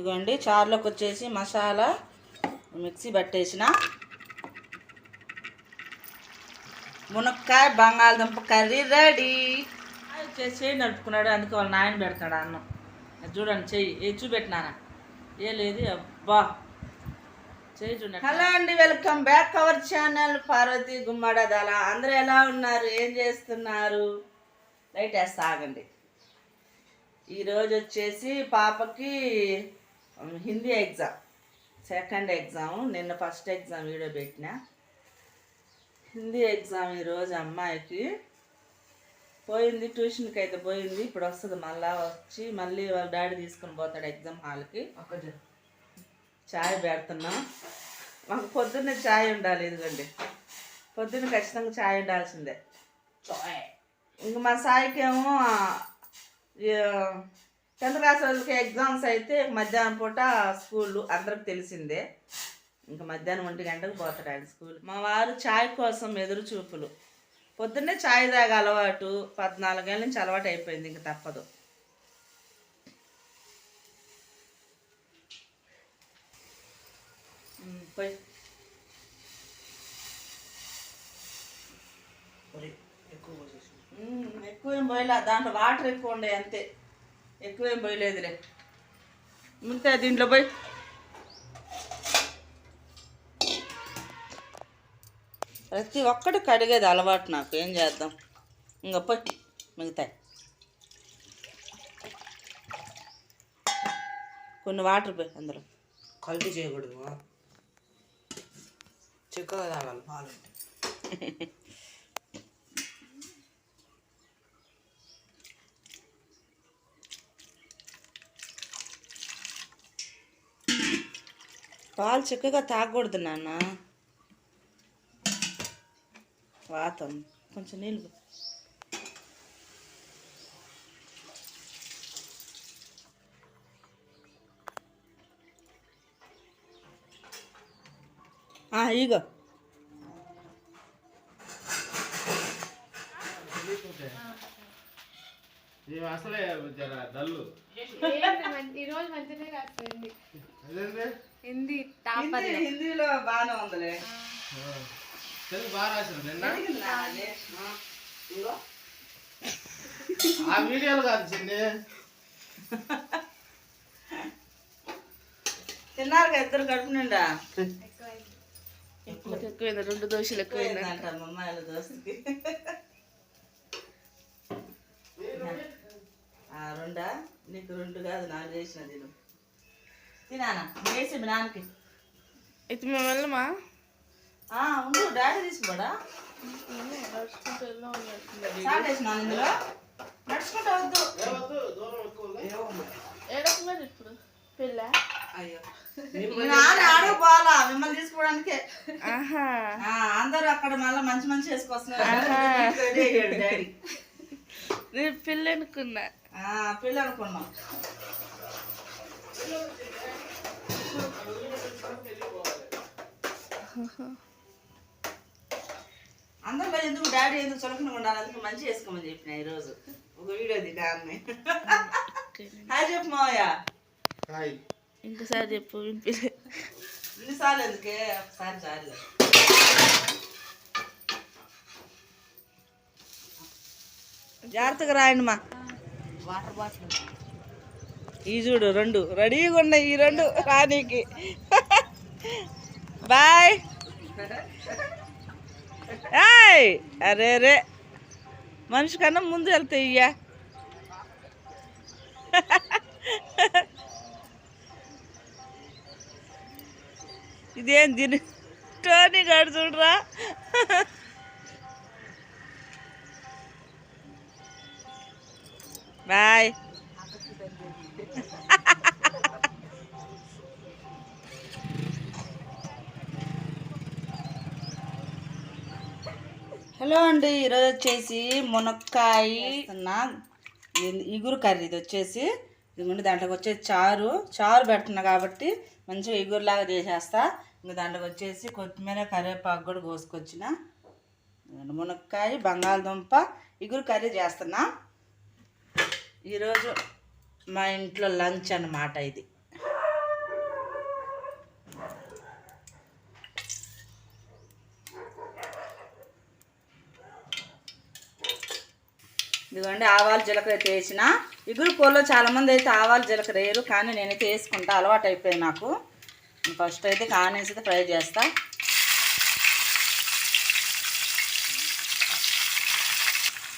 ఇదిగోండి చారులోకి వచ్చేసి మసాలా మిక్సీ పట్టేసిన మునక్కాయ బంగాళదుంప కర్రీ రెడీ. చేయి నడుపుకున్నాడు, అందుకే వాళ్ళ నాయన పెడతాడు అన్నం. చూడండి చెయ్యి ఏ చూపెట్టినానా ఏ లేదు అబ్బా చెయ్యి చూడండి. హలో అండి, welcome back our channel Parvathi గుమ్మడ దళ. అందరూ ఎలా ఉన్నారు, ఏం చేస్తున్నారు? లైట్ వేస్తా ఆగండి. ఈరోజు వచ్చేసి పాపకి హిందీ ఎగ్జామ్, సెకండ్ ఎగ్జామ్. నిన్న ఫస్ట్ ఎగ్జామ్ వీడియో పెట్టిన. హిందీ ఎగ్జామ్ ఈరోజు అమ్మాయికి. పోయింది ట్యూషన్కి అయితే పోయింది, ఇప్పుడు వస్తుంది. మళ్ళీ వాళ్ళ డాడీ తీసుకొని పోతాడు ఎగ్జామ్ హాల్కి. చాయ్ పెడుతున్నాం. మాకు పొద్దున్నే చాయ్ ఉండాలి. ఇదిగోండి పొద్దున్న ఖచ్చితంగా చాయ్ ఉండాల్సిందే. ఇంక మా సాయికేమో 10th క్లాస్ వాళ్ళకి ఎగ్జామ్స్ అయితే మధ్యాహ్నం పూట స్కూళ్ళు అందరికి తెలిసిందే. ఇంకా మధ్యాహ్నం 1 గంటకు పోతాడు ఆయన స్కూల్. మా వారు చాయ్ కోసం ఎదురు చూపులు. పొద్దున్నే చాయ్ తాగే అలవాటు 14 ఏళ్ళ నుంచి అలవాటు అయిపోయింది, ఇంక తప్పదు. పోయి ఎక్కువేం పోయలే, దాంట్లో వాటర్ ఎక్కువ ఉండే అంతే, ఎక్కువేం పోయలేదులే. ఉంటే దీంట్లో పోయి ప్రతి ఒక్కటి కడిగేది అలవాటు నాకు. ఏం చేద్దాం, ఇంకా పోయి మిగతాయి కొన్ని వాటర్ పోయి అందులో. కల్తీ చేయకూడదు, చిక్కగా తాగాలి పాలు. పాలు చిక్కగా తాగకూడదు నాన్న, వాతం. కొంచెం నీళ్ళు ఇగో అసలే డల్లు. హిందీలో బాగానే ఉందిలే, తెలుగు బాగా రాసిన నిన్న. ఆ వీడియోలు కాదు చిన్ని. తిన్నారుగా ఇద్దరు కడుపు నిండా. ఎక్కువైంది, 2 దోశలు ఎక్కువైంది అంటారు మా అమ్మాయిల దోశకి. 2 నీకు 2 కాదు, 4 చేసిన తిను. తినానా వేసి మీ నాన్నకి అయితే మేము వెళ్ళమా? ఉండు, డాడీ తీసుకోడా వేసినా ఇందులో. నడుచుకుంటా వద్దు ఇప్పుడు పెళ్ళ. అయ్యో నాన్న ఆడు పోవాలా మిమ్మల్ని తీసుకోవడానికే. అందరూ అక్కడ మళ్ళీ మంచి మంచి వేసుకొస్తున్నారు. డాడీ నేను పెళ్ళి అనుకున్నా. పెళ్ళి అనుకున్నాం. అందరూ మరి ఎందుకు డాడీ ఎందుకు చులకనగా ఉండాలి, అందుకు మంచి వేసుకోమని చెప్పిన ఈరోజు ఒక వీడియో దిగాన్ని. హాయ్ చెప్పు మావయ్య. ఇంకోసారి చెప్పు, వినిపించే. ఇన్నిసార్లు ఎందుకే, ఒకసారి చాలు. జాగ్రత్తగా రాయండి మా. వాటర్ బాటిల్ ఈ చూడు 2 రెడీగా ఉన్నాయి, ఈ 2 రానీకి. బాయ్. అరే రే మనిషి కన్నా ముందు వెళ్తాయి ఇయ్యా. ఇదేం దీని టోనీ గాడు చూడరా. బాయ్. హలో అండి, ఈరోజు వచ్చేసి మునక్కాయ ఇగురు కర్రీ. ఇది వచ్చేసి ఇదిగోండి, దాంట్లోకి వచ్చేసి చారు పెడుతున్నా కాబట్టి మంచిగా ఇగురులాగా చేసేస్తా. ఇంకా దాంట్లోకి వచ్చేసి కొత్తిమీర కరివేపాకు కూడా కోసుకొచ్చిన. మునక్కాయ బంగాళదుంప ఇగురు కర్రీ చేస్తున్నా. ఈరోజు మా ఇంట్లో లంచ్ అన్నమాట ఇది. ఇదిగోండి ఆవాలు జీలకర్ర అయితే వేసిన. ఇగురు కూరలో చాలామంది అయితే ఆవాలు జీలకర్ర వేయరు, కానీ నేనైతే వేసుకుంటా, అలవాటు అయిపోయింది నాకు. ఫస్ట్ అయితే ఆనియన్స్ అయితే ఫ్రై చేస్తా.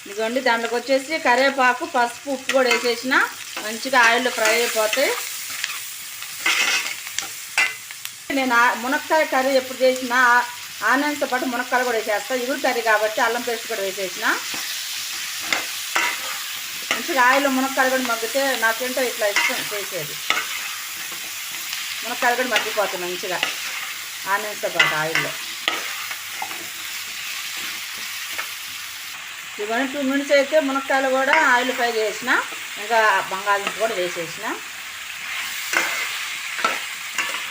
ఇదిగోండి దాంట్లోకి వచ్చేసి కరివేపాకు, పసుపు, ఉప్పు కూడా వేసేసిన. మంచిగా ఆయిల్లో ఫ్రై అయిపోతాయి. నేను మునక్కాయ కర్రీ ఎప్పుడు చేసినా ఆనియన్స్తో పాటు మునక్కాయలు కూడా వేసేస్తా. ఇగురు కర్రీ కాబట్టి అల్లం పేస్ట్ కూడా వేసేసిన. మంచిగా ఆయిల్లో మునక్కాయలు కూడా మగ్గితే నాకేంటో ఇట్లా ఇష్టం చేసేది. మునక్కాయలు కూడా మగ్గిపోతాయి మంచిగా ఆనియన్స్తో పాటు ఆయిల్లో. ఇవన్నీ 2 మినిట్స్ అయితే మునక్కాయలు కూడా ఆయిల్ ఫ్రై చేసిన. ఇంకా బంగాళదుంప కూడా వేసేసిన.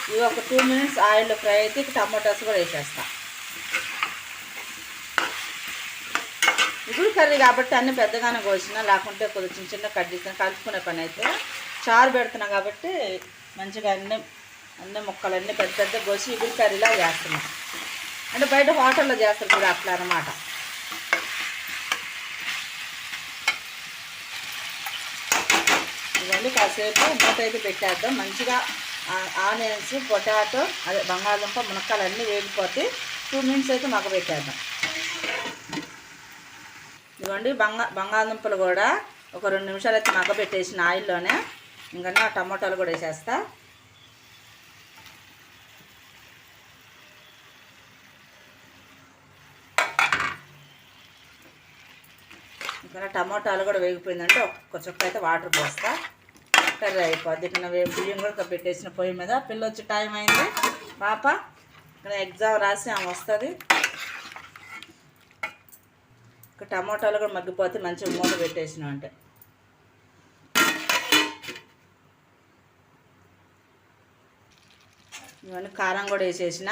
ఇవి ఒక 2 మినిట్స్ ఆయిల్లో ఫ్రై అయితే టమాటోస్ కూడా వేసేస్తా. ఇగురు కర్రీ కాబట్టి అన్నీ పెద్దగానే కోసిన, లేకుంటే కొద్దిగా చిన్న చిన్న కట్ చేసిన. కలుపుకునే పని అయితే చారు పెడుతున్నా కాబట్టి మంచిగా అన్ని ముక్కలన్నీ పెద్ద పెద్ద కోసి ఇగురు కర్రీలా చేస్తున్నాం. అంటే బయట హోటల్లో చేస్తారు కూడా అట్లా అన్నమాట. ఇవన్నీ కాసేపు మూత అయితే పెట్టేద్దాం. మంచిగా ఆనియన్స్, పొటాటో, అదే బంగాళదుంప, మునక్కాయలు అన్నీ వేగిపోతే 2 మినిట్స్ అయితే మగ్గబెట్టేద్దాం. ఇవ్వండి బంగాళదుంపలు కూడా ఒక 2 నిమిషాలు అయితే మగ్గబెట్టేసిన ఆయిల్లోనే. ఇంకా టమాటాలు కూడా వేసేస్తా. ఇంకా టమాటాలు కూడా వేగిపోయిందంటే ఒక్క చుక్క అయితే వాటర్ పోస్తా. కర్రీ అయిపోద్ది. ఇక్కడ బియ్యం కూడా పెట్టేసిన పొయ్యి మీద. పిల్ల వచ్చి టైం అయింది. పాప ఇక్కడ ఎగ్జామ్ రాసి ఆమె వస్తుంది. ఇక్కడ టమాటాలు కూడా మగ్గిపోతే మంచిగా మూత పెట్టేసినాం అంటే. ఇవన్నీ కారం కూడా వేసేసిన.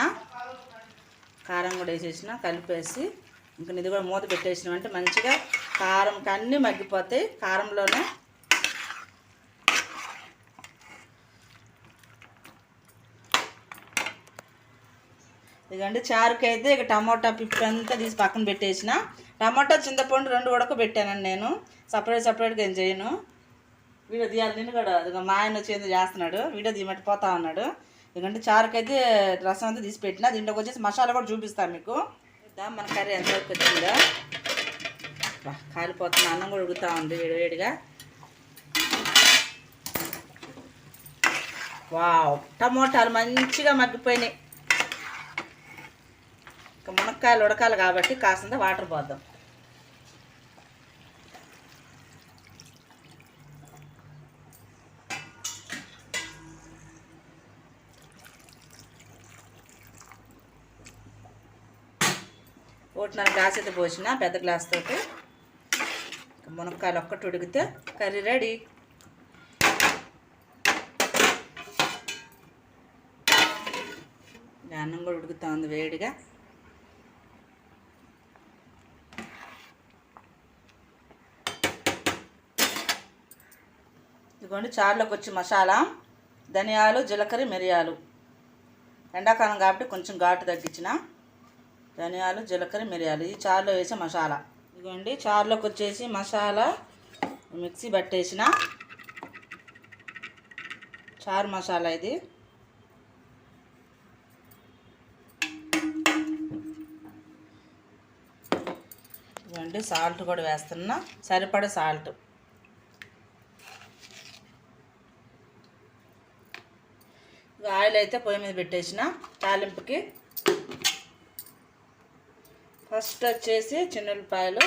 కలిపేసి ఇంకా ఇది కూడా మూత పెట్టేసినాం అంటే మంచిగా కారం అన్నీ మగ్గిపోతాయి కారంలోనే. ఇదండి చారుకి అయితే ఇక టమాటా పిప్పి అంతా తీసి పక్కన పెట్టేసిన. టమాటా చింతపండు 2 ఉడకబెట్టానండి నేను. సపరేట్గా ఏం చేయను. వీడియో తీయాలి నేను కూడా. అది మా ఆయన చేంజ్ చేస్తున్నాడు, వీడియో తీయమట్టి పోతా ఉన్నాడు. ఎందుకంటే చారుకి అయితే రసం అంతా తీసి పెట్టిన. దీంట్లోకి వచ్చేసి మసాలా కూడా చూపిస్తాను మీకు. మన కర్రీ ఎంతవరకు వచ్చిందో. కాలిపోతున్న అన్నం కూడా ఉడుకుతూ ఉంది వేడివేడిగా. వావ్, టమోటాలు మంచిగా మగ్గిపోయినాయి. ఇంకా మునక్కాయలు ఉడకాలి కాబట్టి కాస్తంత వాటర్ పోద్దాం. ఒకటిన్నర గ్లాస్ అయితే పోసిన పెద్ద గ్లాస్ తోటి. మునక్కాయలు ఒక్కటి ఉడికితే కర్రీ రెడీ. అన్నం కూడా ఉడుకుతా ఉంది వేడిగా. ఇదిగోండి చారులోకి వచ్చి మసాలా, ధనియాలు, జీలకర్ర, మిరియాలు. ఎండాకాలం కాబట్టి కొంచెం ఘాటు తగ్గించిన. ధనియాలు, జీలకర్ర, మిరియాలు ఈ చారులో వేసే మసాలా. ఇదిగోండి చారులోకి వచ్చేసి మసాలా మిక్సీ పట్టేసిన చారు మసాలా ఇది. ఇదిగోండి సాల్ట్ కూడా వేస్తున్నా, సరిపడ సాల్ట్. ఆయిల్ అయితే పొయ్యి మీద పెట్టేసిన తాలింపుకి. ఫస్ట్ వచ్చేసి చిన్నుల్లిపాయలు,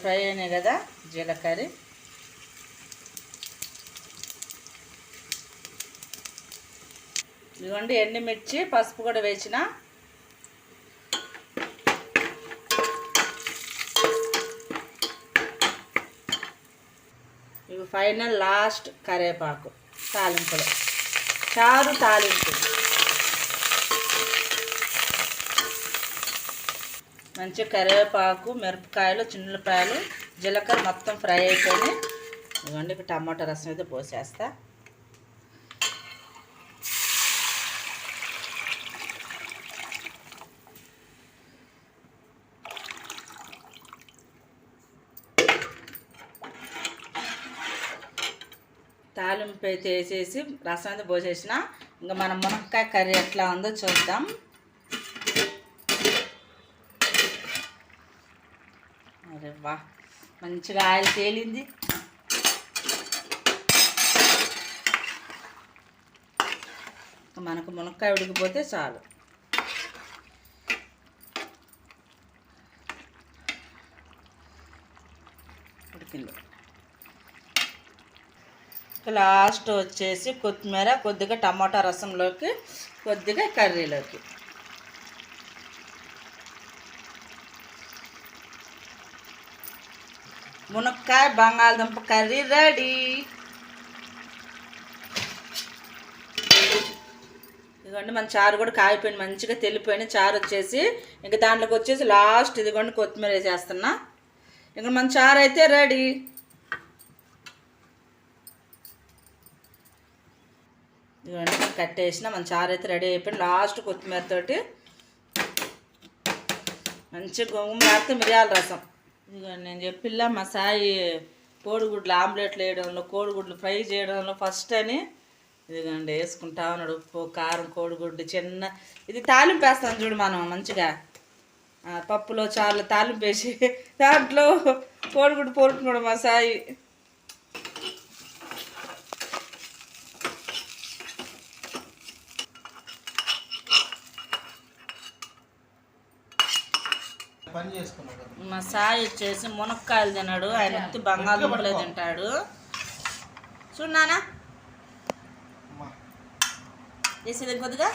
ఫ్రై అయినాయి కదా. జీలకర్ర, ఇదిగోండి ఎండుమిర్చి, పసుపు కూడా వేసిన. ఇవి ఫైనల్ లాస్ట్ కరివేపాకు తాలింపులు. చారు తాలింపు మంచి కరివేపాకు, మిరపకాయలు, చిన్నులపాయలు, జీలకర్ర మొత్తం ఫ్రై అయిపోయి. ఇవన్నీ టమాటా రసం అయితే పోసేస్తా. తాలింపు అయితే వేసేసి రసం అయితే పోసేసిన. ఇంకా మన మునక్కాయ కర్రీ ఎట్లా ఉందో చూద్దాం. అరే వా, మంచిగా ఆయిల్ తేలింది. మనకు మునక్కాయ ఉడికిపోతే చాలు. ఉడికింది. లాస్ట్ వచ్చేసి కొత్తిమీర, కొద్దిగా టమాటా రసంలోకి, కొద్దిగా కర్రీలోకి. మునక్కాయ బంగాళదుంప కర్రీ రెడీ. ఇదిగోండి మన చారు కూడా కాగిపోయింది, మంచిగా తెలిపోయిన చారు వచ్చేసి. ఇంకా దాంట్లోకి వచ్చేసి లాస్ట్ ఇదిగోండి కొత్తిమీర వేసేస్తున్నా. ఇంకా మన చారు అయితే రెడీ. ఇదిగోండి కట్టేసిన మన చారు అయితే రెడీ అయిపోయింది. లాస్ట్ కొత్తిమీరతోటి మంచిగా గుమ్మలాడితే మిరియాల రసం. ఇదిగోండి నేను చెప్పిల్లా మా సాయి కోడిగుడ్లు ఆమ్లెట్లు వేయడంలో, కోడిగుడ్లు ఫ్రై చేయడంలో ఫస్ట్ అని. ఇదిగోండి వేసుకుంటా ఉన్నాడు ఉప్పు కారం, కోడిగుడ్డు చిన్న ఇది తాలింపు వేస్తాం చూడు మనం మంచిగా పప్పులో చాలు తాలింపు వేసి దాంట్లో కోడిగుడ్డు పోరుకున్నాడు మా సాయి. మా సాయి వచ్చేసి మునక్కాయలు తిన్నాడు, ఆయన ఎత్తి బంగాళదుంపలే తింటాడు. చూడు నాన్న వేసేది కొద్దిగా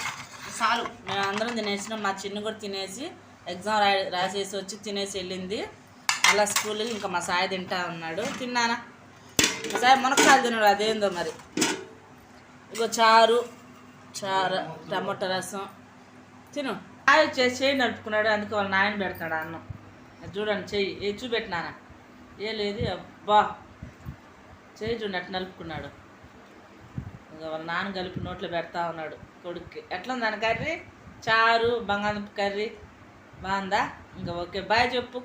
చాలు. మేము అందరం తినేసినాం. మా చిన్న కూడా తినేసి ఎగ్జామ్ రాసేసి వచ్చి తినేసి వెళ్ళింది. అలా స్కూల్కి ఇంకా మా సాయి తింటా ఉన్నాడు. తిన్నానా మా సాయి మునక్కాయలు తిన్నాడు, అదేందో మరి. ఇగో చారు టమాటా రసం తిను. సాయి వచ్చేసి చేయి నడుపుకున్నాడు, అందుకే వాళ్ళ నాయన పెడతాడు అన్నం. చూడండి చెయ్యి చూపెట్టినానా ఏ లేదు. అబ్బా చెయ్యి చూడండి అట్లా నలుపుకున్నాడు. ఇంకా వాళ్ళ నాన్న కలిపి నోట్లో పెడతా ఉన్నాడు కొడుక్కి. ఎట్లా ఉంది దాని కర్రీ? చారు బంగాళదుంప కర్రీ బాగుందా? ఇంకా ఓకే బాయ్ చెప్పు.